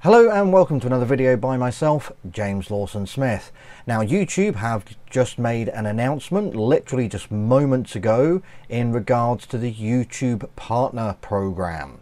Hello and welcome to another video by myself, James Lawson-Smith. Now, YouTube have just made an announcement literally just moments ago in regards to the YouTube Partner Program.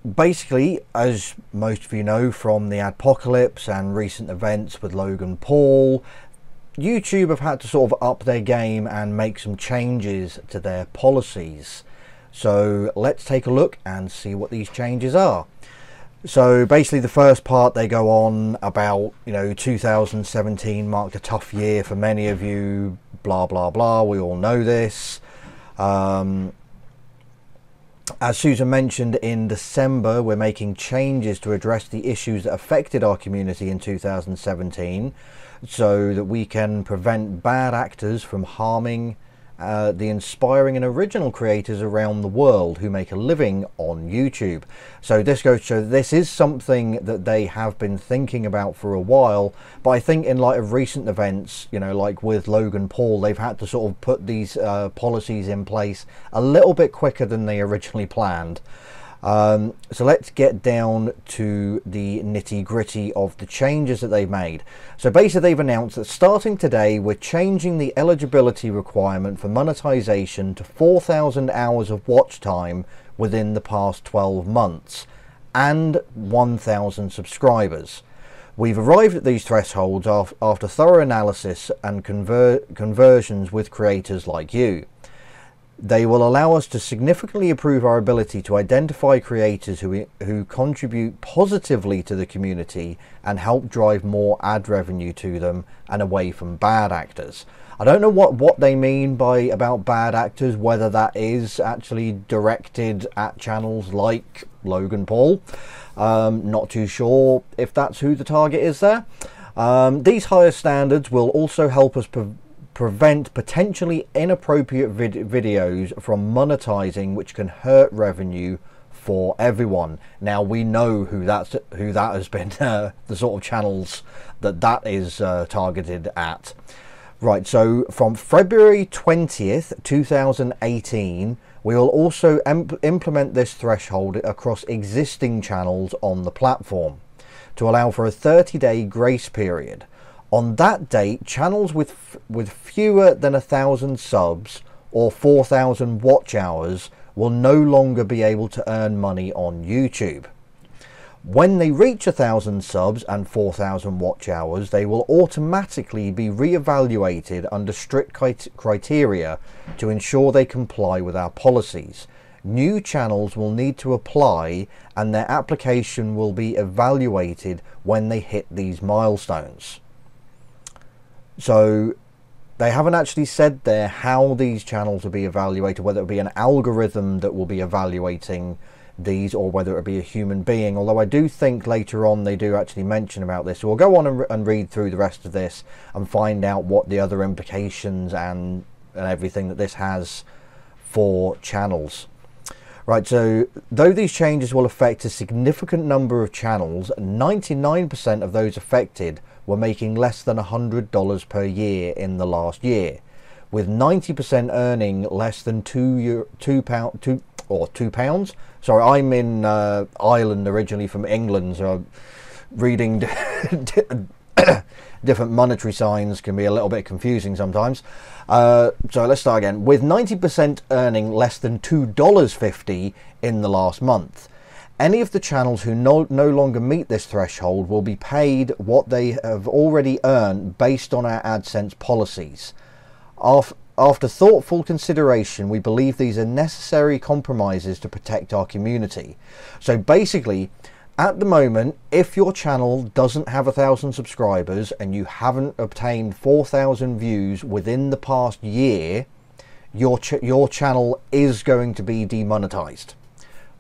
Basically, as most of you know from the Adpocalypse and recent events with Logan Paul, YouTube have had to sort of up their game and make some changes to their policies. So let's take a look and see what these changes are. So basically the first part, they go on about, 2017 marked a tough year for many of you, blah, blah, blah. We all know this. As Susan mentioned, in December, we're making changes to address the issues that affected our community in 2017 so that we can prevent bad actors from harming the inspiring and original creators around the world who make a living on YouTube. So this goes to show that this is something that they have been thinking about for a while, but I think in light of recent events, like with Logan Paul, they've had to sort of put these policies in place a little bit quicker than they originally planned. So let's get down to the nitty-gritty of the changes that they've made. So basically they've announced that starting today we're changing the eligibility requirement for monetization to 4,000 hours of watch time within the past 12 months and 1,000 subscribers. We've arrived at these thresholds after thorough analysis and conversions with creators like you. They will allow us to significantly improve our ability to identify creators who contribute positively to the community and help drive more ad revenue to them and away from bad actors. I don't know what they mean by about bad actors, whether that is actually directed at channels like Logan Paul. Not too sure if that's who the target is there. These higher standards will also help us prevent potentially inappropriate videos from monetizing, which can hurt revenue for everyone. Now we know who that has been, the sort of channels that is targeted at. Right, so from February 20th 2018 we will also implement this threshold across existing channels on the platform to allow for a 30-day grace period. On that date, channels with fewer than 1,000 subs or 4,000 watch hours will no longer be able to earn money on YouTube. When they reach 1,000 subs and 4,000 watch hours, they will automatically be re-evaluated under strict criteria to ensure they comply with our policies. New channels will need to apply and their application will be evaluated when they hit these milestones. So they haven't actually said there how these channels will be evaluated, whether it be an algorithm that will be evaluating these or whether it be a human being, although I do think later on they do actually mention about this. So we'll go on and read through the rest of this and find out what the other implications and everything that this has for channels. Right, so though these changes will affect a significant number of channels, 99% of those affected were making less than $100 per year in the last year, with 90% earning less than £2. Sorry, I'm in Ireland originally, from England, so reading different monetary signs can be a little bit confusing sometimes. So let's start again. With 90% earning less than $2.50 in the last month. Any of the channels who no longer meet this threshold will be paid what they have already earned based on our AdSense policies. After thoughtful consideration, we believe these are necessary compromises to protect our community. So basically, at the moment, if your channel doesn't have 1,000 subscribers and you haven't obtained 4,000 views within the past year, your channel is going to be demonetized.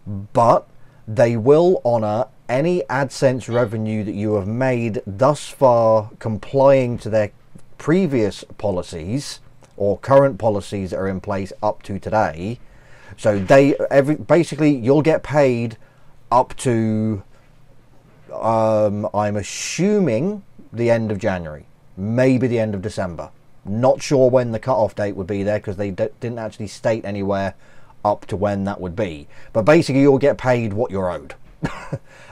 But they will honor any AdSense revenue that you have made thus far complying to their previous policies or current policies that are in place up to today. So basically you'll get paid up to I'm assuming the end of January, maybe the end of December. Not sure when the cutoff date would be there because they didn't actually state anywhere up to when that would be, but basically you'll get paid what you're owed.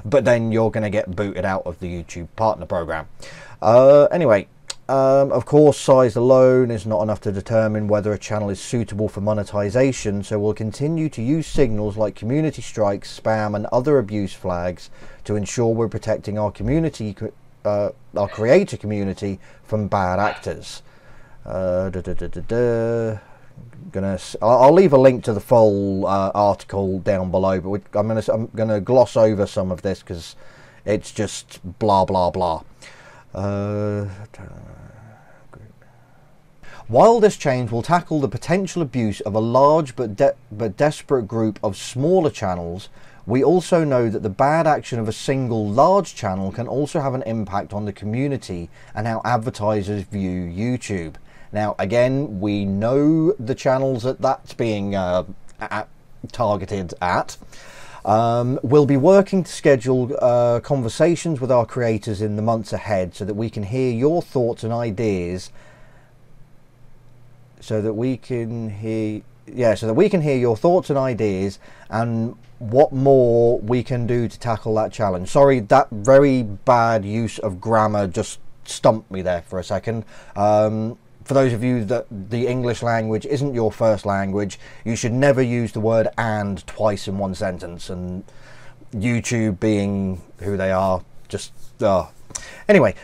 but then you're going to get booted out of the YouTube partner program. Anyway, of course, size alone is not enough to determine whether a channel is suitable for monetization, so we'll continue to use signals like community strikes, spam and other abuse flags to ensure we're protecting our community, our creator community, from bad actors. I'll leave a link to the full article down below, but I'm gonna gloss over some of this because it's just blah blah blah. While this change will tackle the potential abuse of a large but desperate group of smaller channels, we also know that the bad action of a single large channel can also have an impact on the community and how advertisers view YouTube. Now, again, we know the channels that's being targeted at. We'll be working to schedule conversations with our creators in the months ahead so that we can hear your thoughts and ideas. So that we can hear your thoughts and ideas and what more we can do to tackle that challenge. Sorry, that very bad use of grammar just stumped me there for a second. For those of you that the English language isn't your first language, you should never use the word "and" twice in one sentence, and YouTube being who they are, just anyway.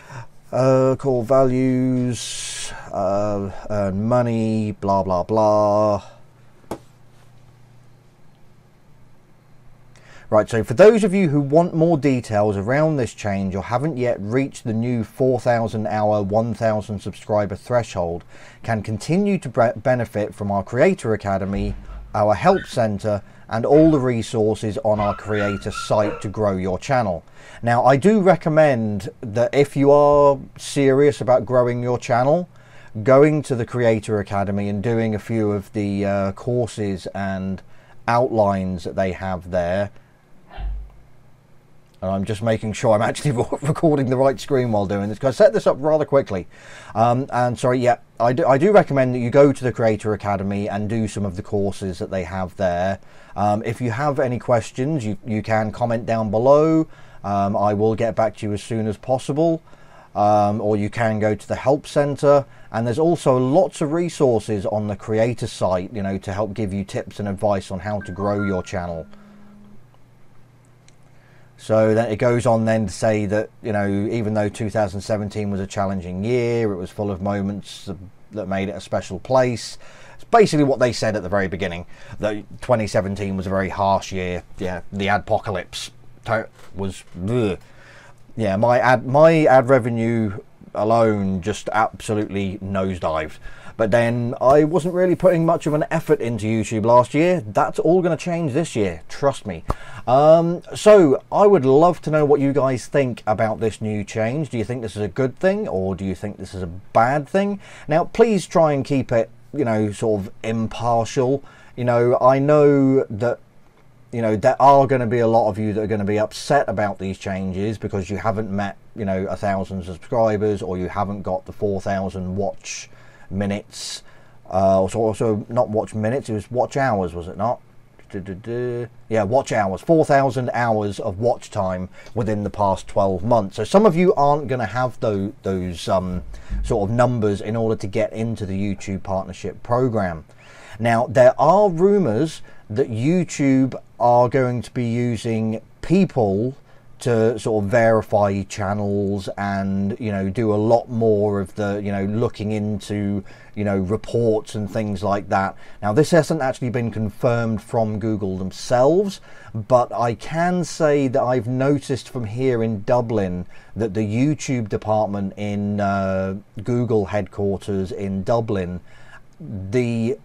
Core values, earn money, blah blah blah. Right, so for those of you who want more details around this change or haven't yet reached the new 4,000 hour 1,000 subscriber threshold, can continue to benefit from our Creator Academy, our Help Center, and all the resources on our creator site to grow your channel. Now, I do recommend that if you are serious about growing your channel, going to the Creator Academy and doing a few of the courses and outlines that they have there. And I'm just making sure I'm actually recording the right screen while doing this, because I set this up rather quickly. And sorry, yeah, I do recommend that you go to the Creator Academy and do some of the courses that they have there. If you have any questions, you can comment down below. I will get back to you as soon as possible. Or you can go to the Help Center, and there's also lots of resources on the creator site, you know, to help give you tips and advice on how to grow your channel. So then it goes on then to say that, you know, even though 2017 was a challenging year, it was full of moments that made it a special place. It's basically what they said at the very beginning, that 2017 was a very harsh year. Yeah, the adpocalypse was ugh. Yeah, my ad revenue alone just absolutely nosedived. But then I wasn't really putting much of an effort into YouTube last year. That's all going to change this year, trust me. So I would love to know what you guys think about this new change. Do you think this is a good thing, or do you think this is a bad thing? Now, please try and keep it, you know, sort of impartial. You know, I know that, you know, there are going to be a lot of you that are going to be upset about these changes because you haven't met, you know, 1,000 subscribers, or you haven't got the 4,000 watch minutes, also not watch minutes, it was watch hours, was it not? Yeah, watch hours, 4,000 hours of watch time within the past 12 months. So some of you aren't going to have those sort of numbers in order to get into the YouTube partnership program. Now, there are rumors that YouTube are going to be using people to sort of verify channels and, you know, do a lot more of the, you know, looking into, you know, reports and things like that. Now, this hasn't actually been confirmed from Google themselves, but I can say that I've noticed from here in Dublin that the YouTube department in Google headquarters in Dublin, the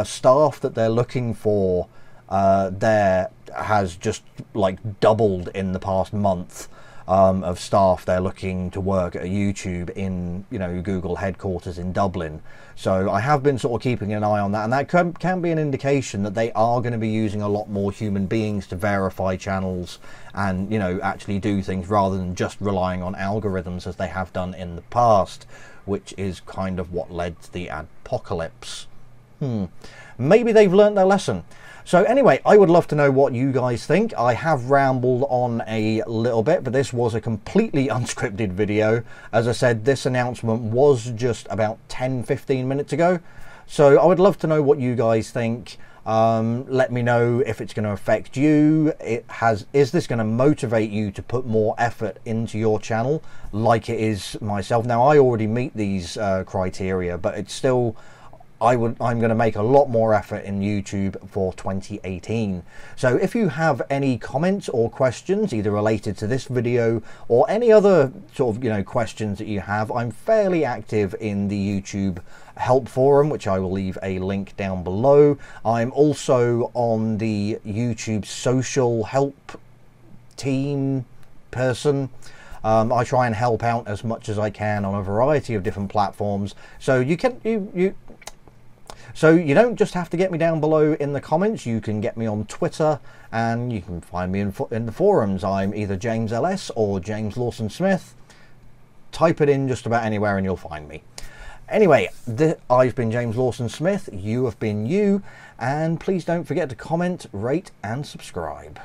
staff that they're looking for there has just like doubled in the past month of staff they're looking to work at YouTube in, you know, Google headquarters in Dublin. So I have been sort of keeping an eye on that, and that can be an indication that they are going to be using a lot more human beings to verify channels and, you know, actually do things rather than just relying on algorithms as they have done in the past, which is kind of what led to the adpocalypse. Maybe they've learnt their lesson. So anyway, I would love to know what you guys think. I have rambled on a little bit, but this was a completely unscripted video. As I said, this announcement was just about 10-15 minutes ago. So I would love to know what you guys think. Let me know if it's going to affect you. Is this going to motivate you to put more effort into your channel like it is myself? Now, I already meet these criteria, but it's still... I'm going to make a lot more effort in YouTube for 2018. So if you have any comments or questions, either related to this video or any other sort of, questions that you have, I'm fairly active in the YouTube help forum, which I will leave a link down below. I'm also on the YouTube social help team person. I try and help out as much as I can on a variety of different platforms. So So you don't just have to get me down below in the comments, you can get me on Twitter, and you can find me in the forums. I'm either James LS or James Lawson-Smith. Type it in just about anywhere and you'll find me. Anyway, I've been James Lawson-Smith, you have been you, and please don't forget to comment, rate and subscribe.